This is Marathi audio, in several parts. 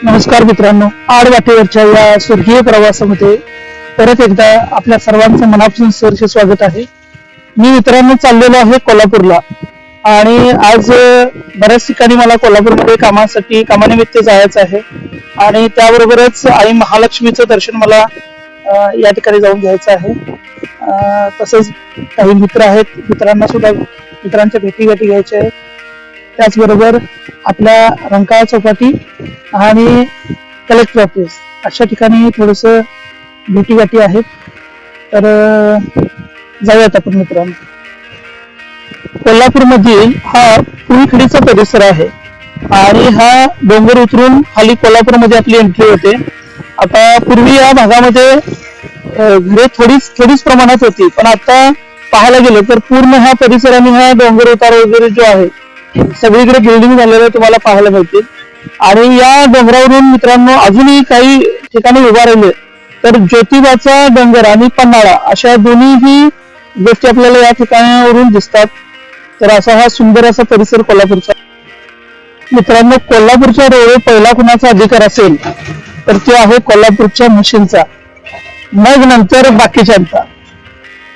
नमस्कार मित्रांनो, आडवाटेवरच्या या स्वर्गीय प्रवासामध्ये परत एकदा आपल्या सर्वांचं मनापासून सहर्ष स्वागत आहे. मी मित्रांनो चाललेलो आहे कोल्हापूरला आणि आज बऱ्याच ठिकाणी मला कोल्हापूरमध्ये कामानिमित्त जायचं आहे आणि त्याबरोबरच आई महालक्ष्मीचं दर्शन मला या ठिकाणी जाऊन घ्यायचं आहे. तसेच काही मित्र आहेत, मित्रांच्या भेटी घ्यायच्या आहेत. त्याचबरोबर आपल्या रंकाळा चौपाटी आणि कलेक्टर ऑफिस अशा ठिकाणी थोडस भेटीगाठी आहेत. तर जाऊयात आपण मित्रांनो. कोल्हापूरमधील हा पुईखडीचा परिसर आहे आणि हा डोंगर उतरून खाली कोल्हापूरमध्ये आपली एंट्री होते. आता पूर्वी या भागामध्ये घरे थोडीच प्रमाणात होती, पण आता पाहायला गेलं तर पूर्ण ह्या परिसराने हा डोंगर उतार वगैरे जो आहे सगळीकडे बिल्डिंग झालेलं तुम्हाला पाहायला मिळतील. आणि या डोंगरावरून मित्रांनो अजूनही काही ठिकाणी उभा राहिले तर ज्योतिबाचा डोंगर आणि पन्हाळा अशा दोन्हीही गोष्टी आपल्याला या ठिकाणावरून दिसतात. तर असा हा सुंदर असा परिसर कोल्हापूरचा. मित्रांनो, कोल्हापूरच्या रोड पहिला कुणाचा अधिकार असेल तर ते आहे कोल्हापूरच्या म्हशींचा, मग नंतर बाकीच्यांचा.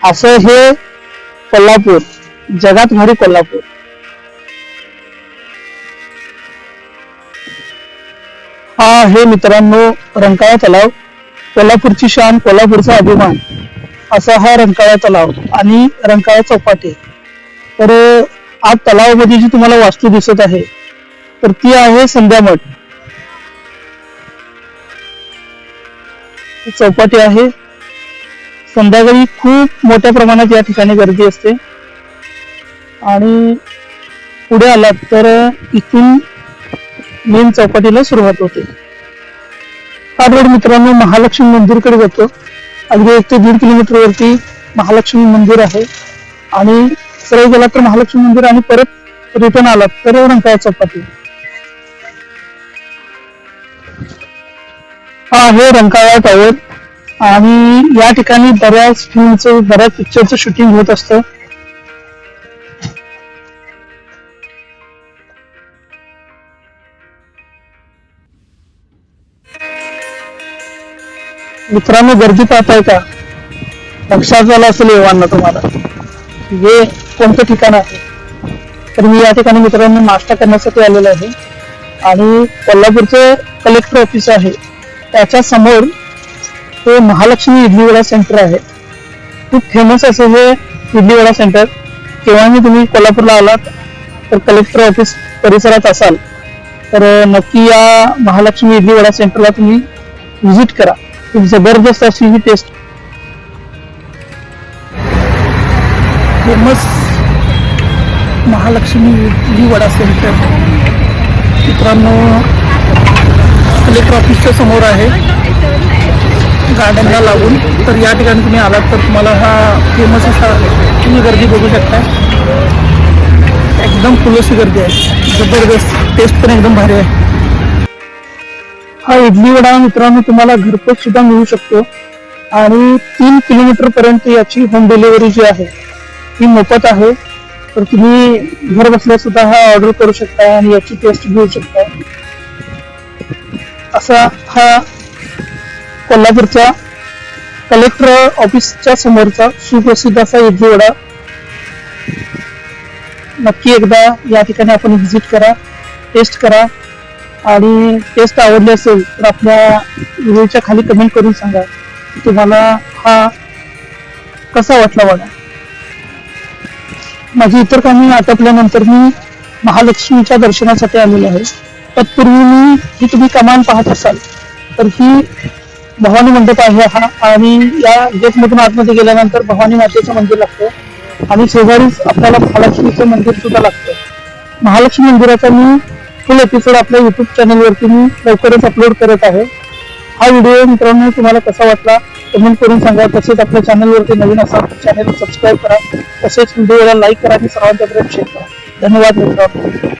असं हे कोल्हापूर, जगात भारी कोल्हापूर. हा आहे मित्रांनो रंकाळा तलाव, कोल्हापूरची शान, कोल्हापूरचा अभिमान असा हा रंकाळा तलाव आणि रंकाळा चौपाटी. तर आज तलावामध्ये जी तुम्हाला वास्तू दिसत आहे तर ती आहे संध्यामठ. चौपाटी आहे. संध्याकाळी खूप मोठ्या प्रमाणात या ठिकाणी गर्दी असते आणि पुढे आलात तर इथून मेन चौपाटीला सुरुवात होते. हा रोड मित्रांनो महालक्ष्मी मंदिरकडे जातो. अगदी 1 ते 1.5 किलोमीटर वरती महालक्ष्मी मंदिर आहे आणि सरळ गेला तर महालक्ष्मी मंदिर आणि परत रिटर्न आलात तर रंकाळा चौपाटी. हा आहे रंकाळा टॉवर आणि या ठिकाणी बऱ्याच पिक्चरचं शूटिंग होत असतं. मित्रांनो, गर्दी पाहताय का? लक्षात आलं असेल एव्हाना तुम्हाला हे कोणतं ठिकाण आहे. तर मी या ठिकाणी मित्रांनो नाश्ता करण्यासाठी आलेलो आहे आणि कोल्हापूरचं कलेक्टर ऑफिस आहे त्याच्या समोर हे महालक्ष्मी इडली वडा सेंटर आहे. खूप फेमस असं हे इडली वडा सेंटर. केव्हाही तुम्ही कोल्हापूरला आलात तर कलेक्टर ऑफिस परिसरात असाल तर नक्की या महालक्ष्मी इडली वडा सेंटरला तुम्ही व्हिजिट करा. खूप जबरदस्त अशी ही taste. Famous Mahalakshmi idli vada centre मित्रांनो कलेक्टर ऑफिसच्या समोर आहे, गार्डनला लागून. तर या ठिकाणी तुम्ही आलात तर तुम्हाला हा फेमस असा तुम्ही गर्दी बघू शकता. एकदम फुलशी गर्दी आहे, जबरदस्त. टेस्ट पण एकदम भारी आहे. हा इडली वडा मित्रांनो तुम्हाला घरपोच सुद्धा मिळू शकतो आणि 3 किलोमीटर पर्यंत याची होम डिलिव्हरी जी आहे ती मोफत आहे. तर तुम्ही घर बसल्या सुद्धा हा ऑर्डर करू शकता आणि याची टेस्ट घेऊ शकता. असा हा कोल्हापूरचा कलेक्टर ऑफिसच्या समोरचा सुप्रसिद्ध असा इडली वडा. नक्की एकदा या ठिकाणी आपण व्हिजिट करा, टेस्ट करा आणि टेस्ट आवडली असेल तर आपल्या व्हिडिओच्या खाली कमेंट करून सांगा तुम्हाला हा कसा वाटला वडा. माझी इतर कामे आटोपल्यानंतर मी महालक्ष्मीच्या दर्शनासाठी आलेलो आहे. तत्पूर्वी ही तुम्ही कमान पाहत असाल तर ही भवानी मंडप आहे हा आणि या गेटमधून आतमध्ये गेल्यानंतर भवानी मातेचं मंदिर लागतं आणि शेजारीच आपल्याला महालक्ष्मीचं मंदिर सुद्धा लागतं. महालक्ष्मी मंदिराचा मी फुल एपिसोड आपल्या युट्यूब चॅनलवरती मी लवकरच अपलोड करत आहे. हा व्हिडिओ मित्रांनो तुम्हाला कसा वाटला कमेंट करून सांगा. तसेच आपल्या चॅनलवरती नवीन असाल तर चॅनल सबस्क्राईब करा. तसेच व्हिडिओला लाईक करा आणि सर्वांच्यापर्यंत शेअर करा. धन्यवाद मित्रांनो.